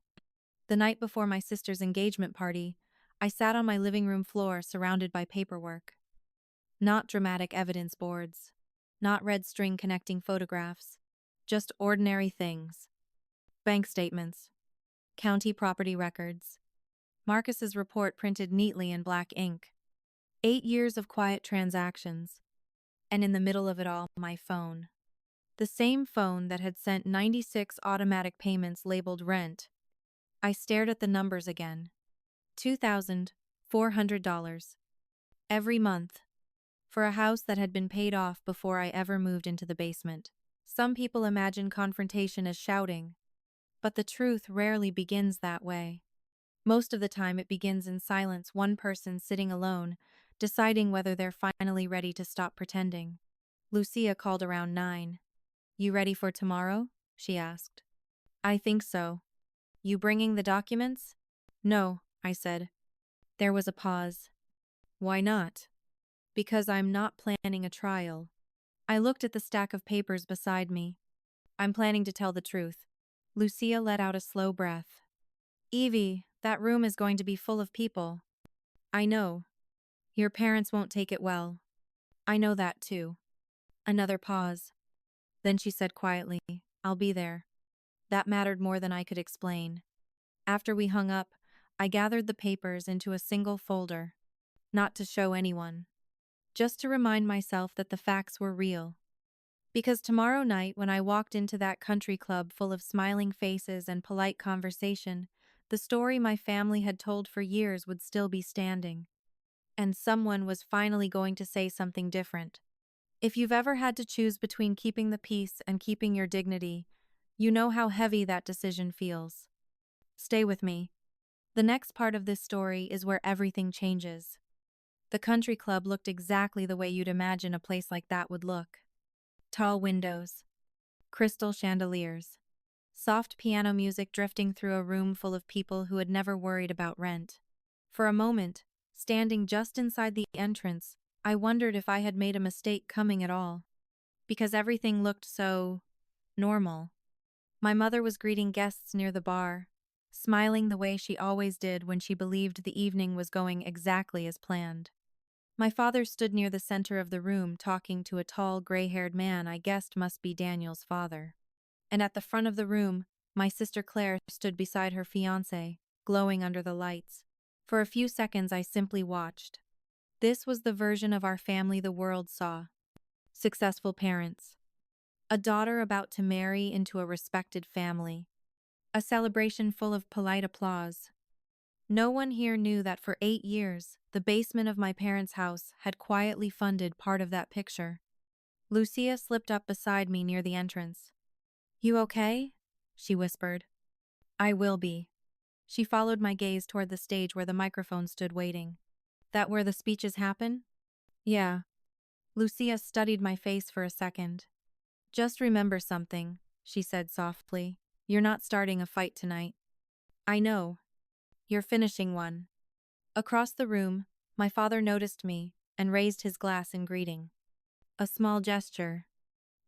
Speaker 1: The night before my sister's engagement party, I sat on my living room floor surrounded by paperwork. Not dramatic evidence boards. Not red string connecting photographs. Just ordinary things. Bank statements. County property records. Marcus's report printed neatly in black ink. 8 years of quiet transactions. And in the middle of it all, my phone. The same phone that had sent 96 automatic payments labeled rent. I stared at the numbers again. $2,400. Every month. For a house that had been paid off before I ever moved into the basement. Some people imagine confrontation as shouting. But the truth rarely begins that way. Most of the time it begins in silence, one person sitting alone, deciding whether they're finally ready to stop pretending. Lucia called around 9. You ready for tomorrow? She asked. I think so. You bringing the documents? No, I said. There was a pause. Why not? Because I'm not planning a trial. I looked at the stack of papers beside me. I'm planning to tell the truth. Lucia let out a slow breath. Evie, that room is going to be full of people. I know. Your parents won't take it well. I know that too. Another pause. Then she said quietly, I'll be there. That mattered more than I could explain. After we hung up, I gathered the papers into a single folder. Not to show anyone. Just to remind myself that the facts were real. Because tomorrow night, when I walked into that country club full of smiling faces and polite conversation, the story my family had told for years would still be standing. And someone was finally going to say something different. If you've ever had to choose between keeping the peace and keeping your dignity, you know how heavy that decision feels. Stay with me. The next part of this story is where everything changes. The country club looked exactly the way you'd imagine a place like that would look. Tall windows. Crystal chandeliers. Soft piano music drifting through a room full of people who had never worried about rent. For a moment, standing just inside the entrance, I wondered if I had made a mistake coming at all. Because everything looked so normal. My mother was greeting guests near the bar, smiling the way she always did when she believed the evening was going exactly as planned. My father stood near the center of the room talking to a tall, gray-haired man I guessed must be Daniel's father. And at the front of the room, my sister Claire stood beside her fiancé, glowing under the lights. For a few seconds I simply watched. This was the version of our family the world saw. Successful parents. A daughter about to marry into a respected family. A celebration full of polite applause. No one here knew that for 8 years, the basement of my parents' house had quietly funded part of that picture. Lucia slipped up beside me near the entrance. You okay? She whispered. I will be. She followed my gaze toward the stage where the microphone stood waiting. That where the speeches happen? Yeah. Lucia studied my face for a second. Just remember something, she said softly. You're not starting a fight tonight. I know. You're finishing one. Across the room, my father noticed me and raised his glass in greeting. A small gesture,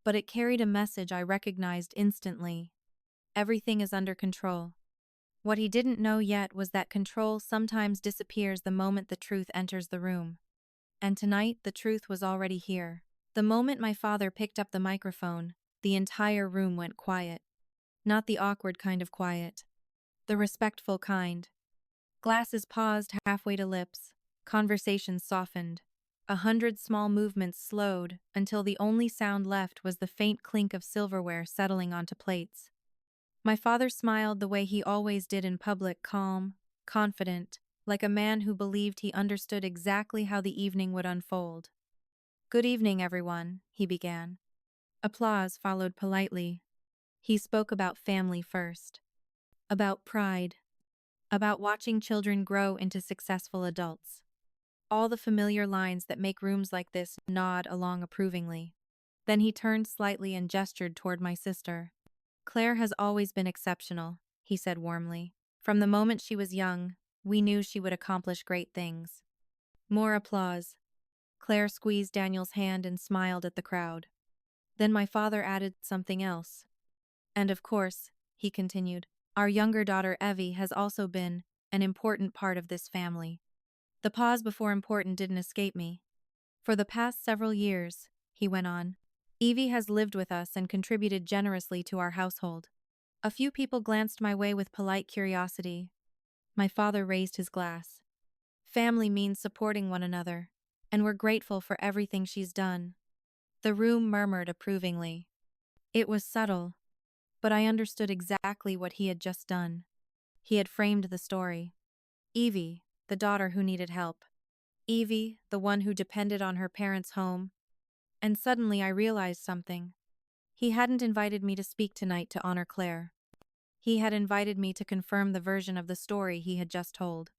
Speaker 1: but it carried a message I recognized instantly. Everything is under control. What he didn't know yet was that control sometimes disappears the moment the truth enters the room. And tonight, the truth was already here. The moment my father picked up the microphone, the entire room went quiet. Not the awkward kind of quiet. The respectful kind. Glasses paused halfway to lips. Conversations softened. 100 small movements slowed until the only sound left was the faint clink of silverware settling onto plates. My father smiled the way he always did in public, calm, confident, like a man who believed he understood exactly how the evening would unfold. Good evening, everyone, he began. Applause followed politely. He spoke about family first. About pride. about watching children grow into successful adults. All the familiar lines that make rooms like this nod along approvingly. Then he turned slightly and gestured toward my sister. Claire has always been exceptional, he said warmly. From the moment she was young, we knew she would accomplish great things. More applause. Claire squeezed Daniel's hand and smiled at the crowd. Then my father added something else. And of course, he continued, our younger daughter Evie has also been an important part of this family. The pause before important didn't escape me. For the past several years, he went on, Evie has lived with us and contributed generously to our household. A few people glanced my way with polite curiosity. My father raised his glass. Family means supporting one another, and we're grateful for everything she's done. The room murmured approvingly. It was subtle, but I understood exactly what he had just done. He had framed the story. Evie, the daughter who needed help. Evie, the one who depended on her parents' home. And suddenly I realized something. He hadn't invited me to speak tonight to honor Claire. He had invited me to confirm the version of the story he had just told.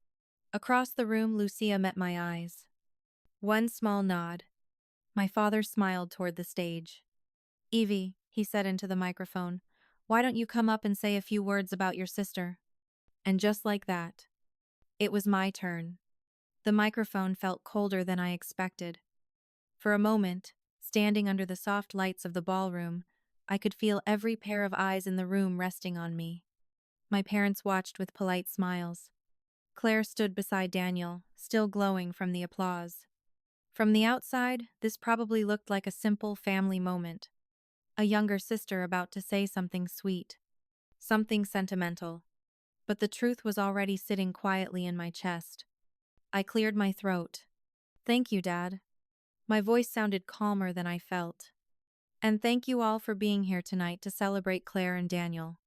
Speaker 1: Across the room, Lucia met my eyes. One small nod. My father smiled toward the stage. Evie, he said into the microphone, why don't you come up and say a few words about your sister? And just like that, it was my turn. The microphone felt colder than I expected. For a moment, standing under the soft lights of the ballroom, I could feel every pair of eyes in the room resting on me. My parents watched with polite smiles. Claire stood beside Daniel, still glowing from the applause. From the outside, this probably looked like a simple family moment. A younger sister about to say something sweet, something sentimental. But the truth was already sitting quietly in my chest. I cleared my throat. Thank you, Dad. My voice sounded calmer than I felt. And thank you all for being here tonight to celebrate Claire and Daniel.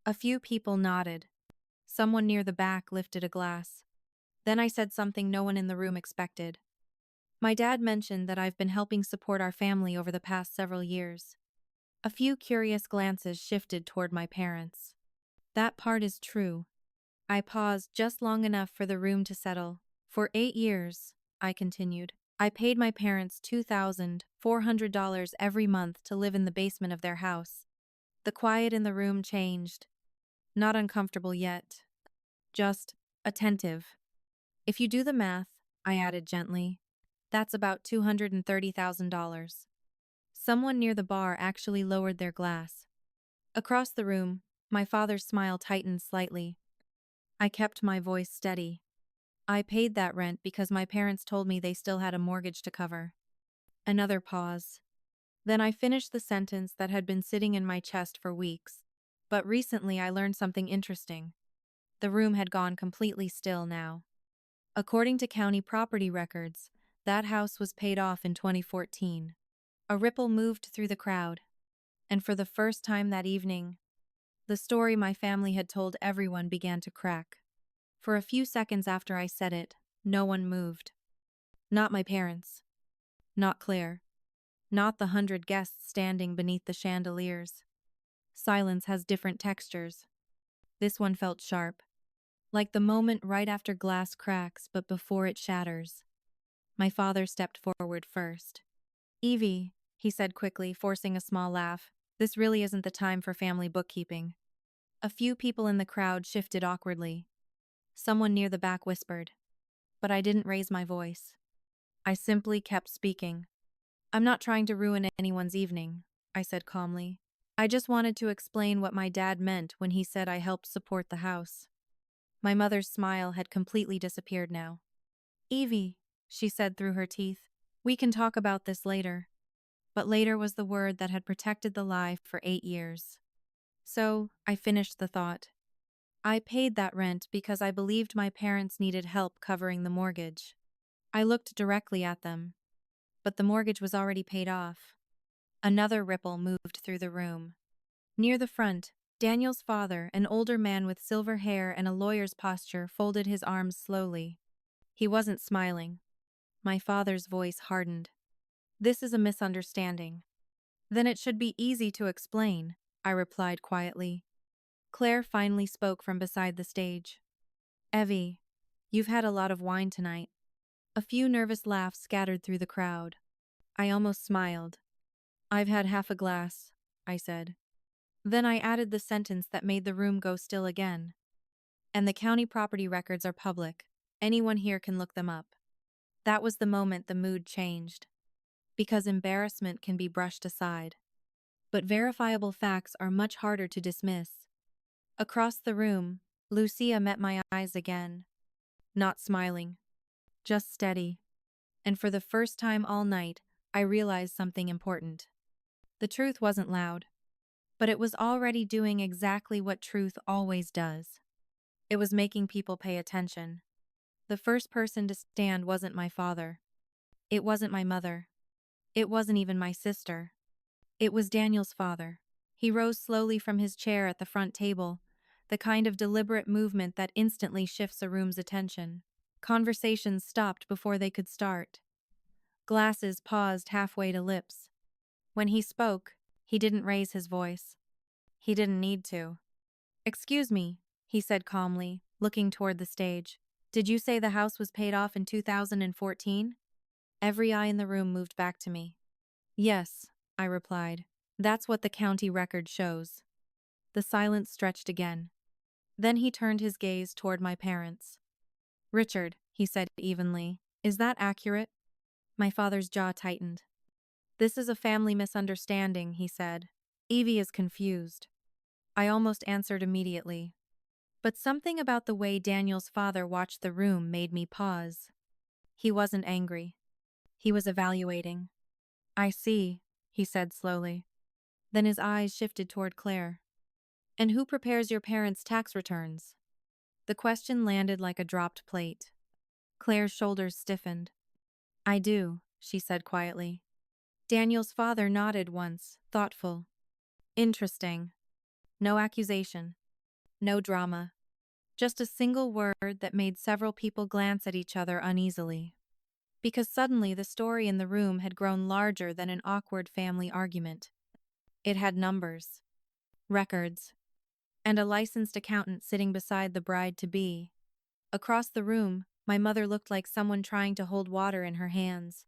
Speaker 1: A few people nodded. Someone near the back lifted a glass. Then I said something no one in the room expected. My dad mentioned that I've been helping support our family over the past several years. A few curious glances shifted toward my parents. That part is true. I paused just long enough for the room to settle. For 8 years, I continued, I paid my parents $2,400 every month to live in the basement of their house. The quiet in the room changed. Not uncomfortable yet. Just attentive. If you do the math, I added gently, that's about $230,000. Someone near the bar actually lowered their glass. Across the room, my father's smile tightened slightly. I kept my voice steady. I paid that rent because my parents told me they still had a mortgage to cover. Another pause. Then I finished the sentence that had been sitting in my chest for weeks. But recently I learned something interesting. The room had gone completely still now. According to county property records, that house was paid off in 2014. A ripple moved through the crowd. And for the first time that evening, the story my family had told everyone began to crack. For a few seconds after I said it, no one moved. Not my parents. Not Claire. Not the 100 guests standing beneath the chandeliers. Silence has different textures. This one felt sharp. Like the moment right after glass cracks but before it shatters. My father stepped forward first. Evie, he said quickly, forcing a small laugh, this really isn't the time for family bookkeeping. A few people in the crowd shifted awkwardly. Someone near the back whispered. But I didn't raise my voice. I simply kept speaking. I'm not trying to ruin anyone's evening, I said calmly. I just wanted to explain what my dad meant when he said I helped support the house. My mother's smile had completely disappeared now. Evie, she said through her teeth, we can talk about this later. But later was the word that had protected the lie for 8 years. So, I finished the thought. I paid that rent because I believed my parents needed help covering the mortgage. I looked directly at them. But the mortgage was already paid off. Another ripple moved through the room. Near the front, Daniel's father, an older man with silver hair and a lawyer's posture, folded his arms slowly. He wasn't smiling. My father's voice hardened. This is a misunderstanding. Then it should be easy to explain, I replied quietly. Claire finally spoke from beside the stage. Evie, you've had a lot of wine tonight. A few nervous laughs scattered through the crowd. I almost smiled. I've had half a glass, I said. Then I added the sentence that made the room go still again. And the county property records are public. Anyone here can look them up. That was the moment the mood changed. Because embarrassment can be brushed aside. But verifiable facts are much harder to dismiss. Across the room, Lucia met my eyes again. Not smiling. Just steady. And for the first time all night, I realized something important. The truth wasn't loud. But it was already doing exactly what truth always does. It was making people pay attention. The first person to stand wasn't my father. It wasn't my mother. It wasn't even my sister. It was Daniel's father. He rose slowly from his chair at the front table, the kind of deliberate movement that instantly shifts a room's attention. Conversations stopped before they could start. Glasses paused halfway to lips. When he spoke, he didn't raise his voice. He didn't need to. "Excuse me," he said calmly, looking toward the stage. "Did you say the house was paid off in 2014? Every eye in the room moved back to me. "Yes," I replied. "That's what the county record shows." The silence stretched again. Then he turned his gaze toward my parents. "Richard," he said evenly, "is that accurate?" My father's jaw tightened. "This is a family misunderstanding," he said. "Evie is confused." I almost answered immediately. But something about the way Daniel's father watched the room made me pause. He wasn't angry. He was evaluating. "I see," he said slowly. Then his eyes shifted toward Claire. "And who prepares your parents' tax returns?" The question landed like a dropped plate. Claire's shoulders stiffened. "I do," she said quietly. Daniel's father nodded once, thoughtful. "Interesting." No accusation. No drama. Just a single word that made several people glance at each other uneasily. Because suddenly the story in the room had grown larger than an awkward family argument. It had numbers, records, and a licensed accountant sitting beside the bride-to-be. Across the room, my mother looked like someone trying to hold water in her hands.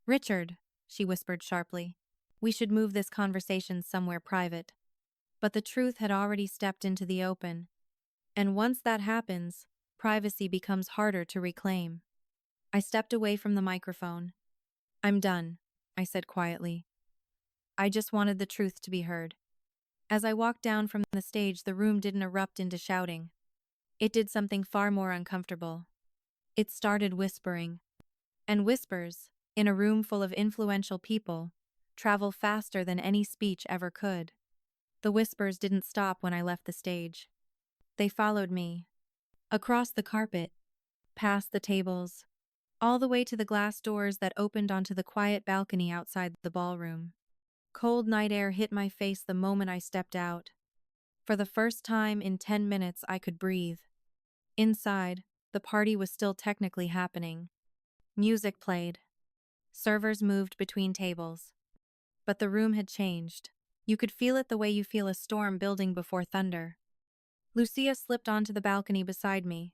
Speaker 1: "Richard," she whispered sharply, "we should move this conversation somewhere private." But the truth had already stepped into the open. And once that happens, privacy becomes harder to reclaim. I stepped away from the microphone. "I'm done," I said quietly. "I just wanted the truth to be heard." As I walked down from the stage, the room didn't erupt into shouting. It did something far more uncomfortable. It started whispering. And whispers, in a room full of influential people, travel faster than any speech ever could. The whispers didn't stop when I left the stage. They followed me. Across the carpet, past the tables, all the way to the glass doors that opened onto the quiet balcony outside the ballroom. Cold night air hit my face the moment I stepped out. For the first time in 10 minutes, I could breathe. Inside, the party was still technically happening. Music played. Servers moved between tables. But the room had changed. You could feel it the way you feel a storm building before thunder. Lucia slipped onto the balcony beside me.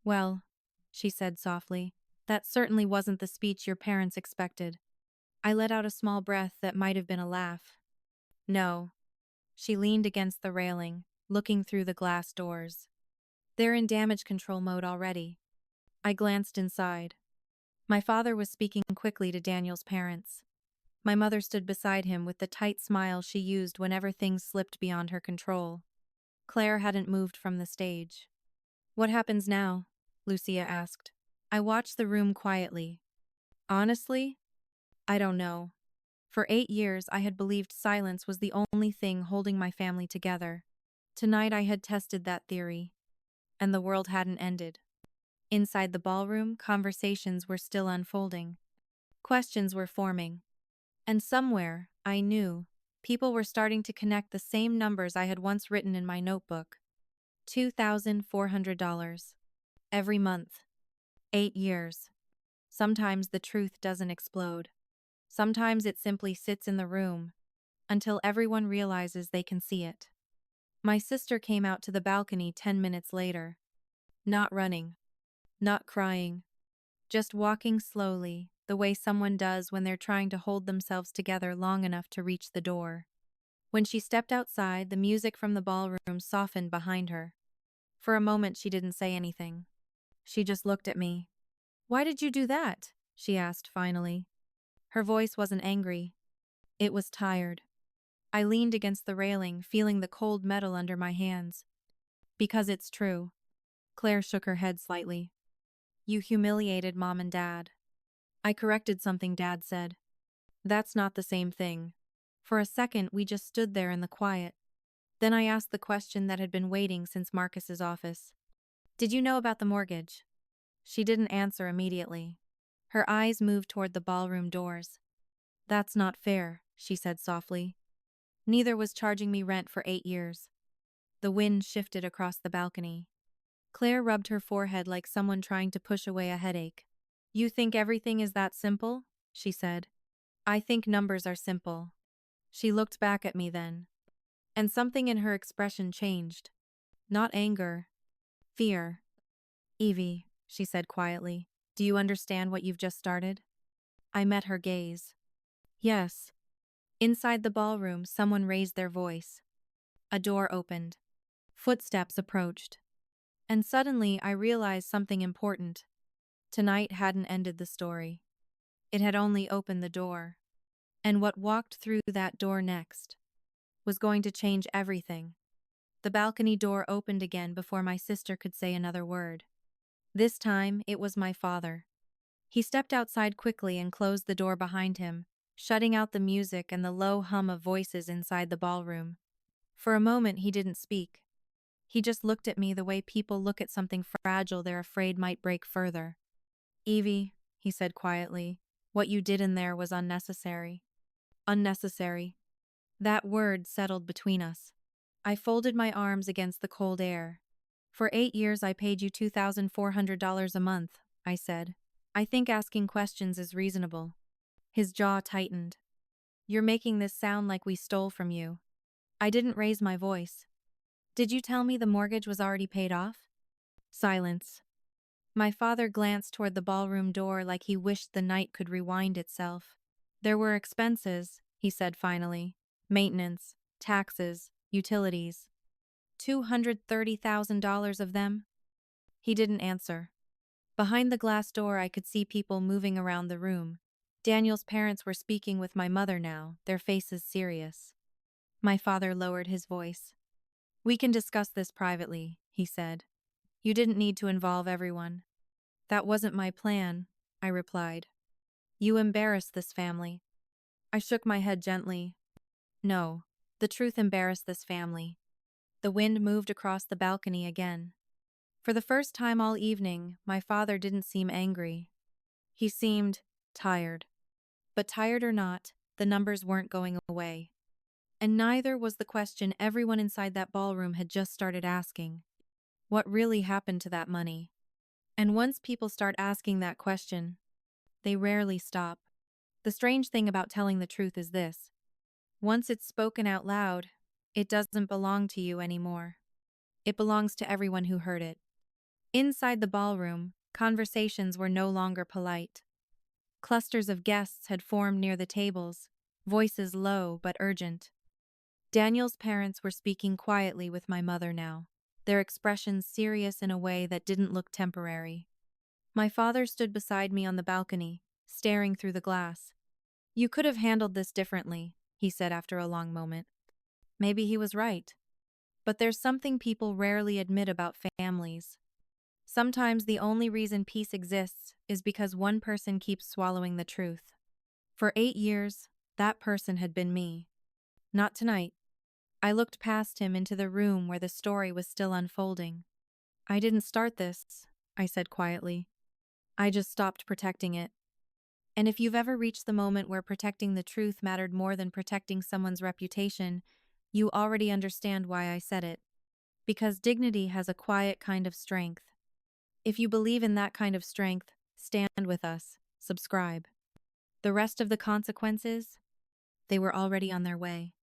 Speaker 1: "Well," she said softly, "that certainly wasn't the speech your parents expected." I let out a small breath that might have been a laugh. "No." She leaned against the railing, looking through the glass doors. "They're in damage control mode already." I glanced inside. My father was speaking quickly to Daniel's parents. My mother stood beside him with the tight smile she used whenever things slipped beyond her control. Claire hadn't moved from the stage. "What happens now?" Lucia asked. I watched the room quietly. Honestly, I don't know. For 8 years, I had believed silence was the only thing holding my family together. Tonight, I had tested that theory. And the world hadn't ended. Inside the ballroom, conversations were still unfolding. Questions were forming. And somewhere, I knew, people were starting to connect the same numbers I had once written in my notebook. $2,400. Every month. 8 years. Sometimes the truth doesn't explode. Sometimes it simply sits in the room, until everyone realizes they can see it. My sister came out to the balcony 10 minutes later. Not running, not crying, just walking slowly, the way someone does when they're trying to hold themselves together long enough to reach the door. When she stepped outside, the music from the ballroom softened behind her. For a moment, she didn't say anything. She just looked at me. "Why did you do that?" she asked finally. Her voice wasn't angry. It was tired. I leaned against the railing, feeling the cold metal under my hands. "Because it's true." Claire shook her head slightly. "You humiliated Mom and Dad." I corrected something Dad said. "That's not the same thing." For a second, we just stood there in the quiet. Then I asked the question that had been waiting since Marcus's office. "Did you know about the mortgage?" She didn't answer immediately. Her eyes moved toward the ballroom doors. "That's not fair," she said softly. "Neither was charging me rent for 8 years." The wind shifted across the balcony. Claire rubbed her forehead like someone trying to push away a headache. "You think everything is that simple?" she said. "I think numbers are simple." She looked back at me then, and something in her expression changed. Not anger, fear. "Evie," she said quietly, "do you understand what you've just started?" I met her gaze. "Yes." Inside the ballroom, someone raised their voice. A door opened. Footsteps approached. And suddenly I realized something important. Tonight hadn't ended the story. It had only opened the door. And what walked through that door next was going to change everything. The balcony door opened again before my sister could say another word. This time, it was my father. He stepped outside quickly and closed the door behind him, shutting out the music and the low hum of voices inside the ballroom. For a moment, he didn't speak. He just looked at me the way people look at something fragile they're afraid might break further. "Evie," he said quietly, "what you did in there was unnecessary." Unnecessary. That word settled between us. I folded my arms against the cold air. "For 8 years I paid you $2,400 a month," I said. "I think asking questions is reasonable." His jaw tightened. "You're making this sound like we stole from you." I didn't raise my voice. "Did you tell me the mortgage was already paid off?" Silence. My father glanced toward the ballroom door like he wished the night could rewind itself. "There were expenses," he said finally. "Maintenance, taxes, utilities. $230,000 of them?" He didn't answer. Behind the glass door, I could see people moving around the room. Daniel's parents were speaking with my mother now, their faces serious. My father lowered his voice. "We can discuss this privately," he said. "You didn't need to involve everyone." "That wasn't my plan," I replied. "You embarrassed this family." I shook my head gently. "No, the truth embarrassed this family." The wind moved across the balcony again. For the first time all evening, my father didn't seem angry. He seemed tired. But tired or not, the numbers weren't going away. And neither was the question everyone inside that ballroom had just started asking. What really happened to that money? And once people start asking that question, they rarely stop. The strange thing about telling the truth is this. Once it's spoken out loud, it doesn't belong to you anymore. It belongs to everyone who heard it. Inside the ballroom, conversations were no longer polite. Clusters of guests had formed near the tables, voices low but urgent. Daniel's parents were speaking quietly with my mother now, their expressions serious in a way that didn't look temporary. My father stood beside me on the balcony, staring through the glass. "You could have handled this differently," he said after a long moment. Maybe he was right. But there's something people rarely admit about families. Sometimes the only reason peace exists is because one person keeps swallowing the truth. For 8 years, that person had been me. Not tonight. I looked past him into the room where the story was still unfolding. "I didn't start this," I said quietly. "I just stopped protecting it." And if you've ever reached the moment where protecting the truth mattered more than protecting someone's reputation, you already understand why I said it. Because dignity has a quiet kind of strength. If you believe in that kind of strength, stand with us, subscribe. The rest of the consequences? They were already on their way.